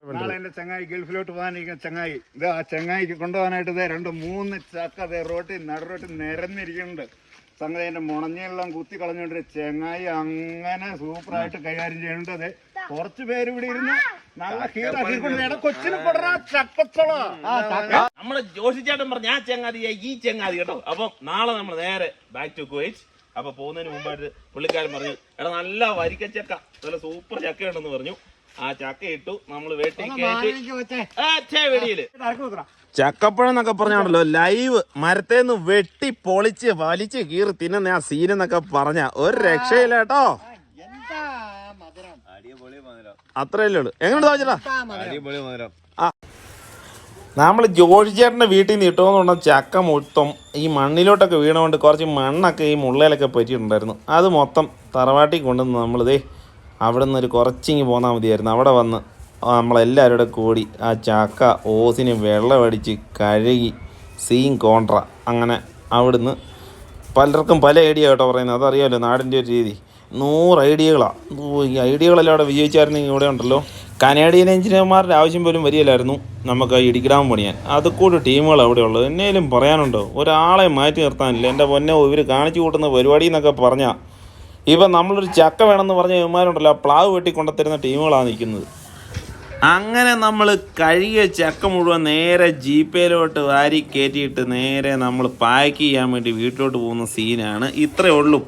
നാളെ എന്റെ ചങ്ങായി ഗൾഫിലോട്ട് പോകാനിരിക്കുന്ന ചങ്ങായി ഇത് ആ ചങ്ങായിക്ക് കൊണ്ടുപോകാനായിട്ട് ഇതേ 2-3 ചക്ക അതേ നടുറോട്ടിൽ നിരന്നിരിക്കുന്നുണ്ട്. സംഗതി എന്റെ മുണഞ്ഞെല്ലാം കുത്തി കളഞ്ഞോണ്ട് ചങ്ങായി അങ്ങനെ സൂപ്പറായിട്ട് കൈകാര്യം ചെയ്യുന്നുണ്ട്. കുറച്ചു പേര് ഇവിടെ ഇരുന്ന് നല്ല കൊച്ചിന് നമ്മള് ജോഷിച്ചേട്ടൻ പറഞ്ഞ ആ ചങ്ങാതി ഈ ചങ്ങാതി കേട്ടോ. അപ്പൊ നാളെ നമ്മൾ നേരെ ബാക്ക് ടു കുവൈറ്റ്. അപ്പൊ പോകുന്നതിന് മുമ്പായിട്ട് പുള്ളിക്കാരൻ പറഞ്ഞു എടാ നല്ല വരിക്ക ചക്ക നല്ല സൂപ്പർ ചക്ക ഉണ്ടെന്ന് പറഞ്ഞു. ആ ചക്ക ഇട്ടു നമ്മള് വെടിയില് ചക്കപ്പഴം എന്നൊക്കെ പറഞ്ഞാണല്ലോ ലൈവ് മരത്തേന്ന് വെട്ടി പൊളിച്ച് വലിച്ച് കീറി തിന്നുന്ന ആ സീനെന്നൊക്കെ പറഞ്ഞ ഒരു രക്ഷയില്ല കേട്ടോ. അത്രയല്ലേ ഉള്ളു. എങ്ങനെ തോന്നിച്ചാ നമ്മൾ ജോഷിച്ചേട്ടൻ്റെ വീട്ടിൽ നിന്ന് ഇട്ടുകൊണ്ടുള്ള ചക്ക മൊത്തം ഈ മണ്ണിലോട്ടൊക്കെ വീണുകൊണ്ട് കുറച്ച് മണ്ണൊക്കെ ഈ മുള്ളയിലൊക്കെ പറ്റിയിട്ടുണ്ടായിരുന്നു. അത് മൊത്തം തറവാട്ടിൽ കൊണ്ടുവന്ന് നമ്മളിതേ അവിടെ നിന്ന് ഒരു കുറച്ചിങ്ങ് പോന്നാൽ മതിയായിരുന്നു. അവിടെ വന്ന് നമ്മളെല്ലാവരും കൂടെ കൂടി ആ ചക്ക ഓസിന് വെള്ളമടിച്ച് കഴുകി സീൻ കോൺട്ര അങ്ങനെ അവിടുന്ന് പലർക്കും പല ഐഡിയ കേട്ടോ പറയുന്നത്. അതറിയാമല്ലോ നാടിൻ്റെ ഒരു രീതി. 100 ഐഡിയകളാണ്. ഈ ഐഡിയകളെല്ലാം അവിടെ വിജയിച്ചായിരുന്നെങ്കിൽ ഇവിടെ ഉണ്ടല്ലോ കനേഡിയൻ എഞ്ചിനീയർമാരുടെ ആവശ്യം പോലും വരികയില്ലായിരുന്നു നമുക്ക് ഇടിക്കിടാൻ പണിയാൻ. അത് കൂടി ടീമുകൾ അവിടെ ഉള്ളത്. എന്നേലും പറയാനുണ്ടോ, ഒരാളെ മാറ്റി നിർത്താനില്ല. എൻ്റെ പൊന്നോ ഇവർ കാണിച്ചു കൂട്ടുന്ന പരിപാടി എന്നൊക്കെ പറഞ്ഞാൽ ഇപ്പം നമ്മളൊരു ചക്ക വേണമെന്ന് പറഞ്ഞ ഇവന്മാരുണ്ടല്ലോ പ്ലാവ് വെട്ടി കൊണ്ടുത്തരുന്ന ടീമുകളാണ് നിൽക്കുന്നത്. അങ്ങനെ നമ്മൾ കഴുകിയ ചക്ക മുഴുവൻ നേരെ ജീപ്പയിലോട്ട് വാരി കയറ്റിയിട്ട് നേരെ നമ്മൾ പാക്ക് ചെയ്യാൻ വേണ്ടി വീട്ടിലോട്ട് പോകുന്ന സീനാണ്. ഇത്രയേ ഉള്ളൂ.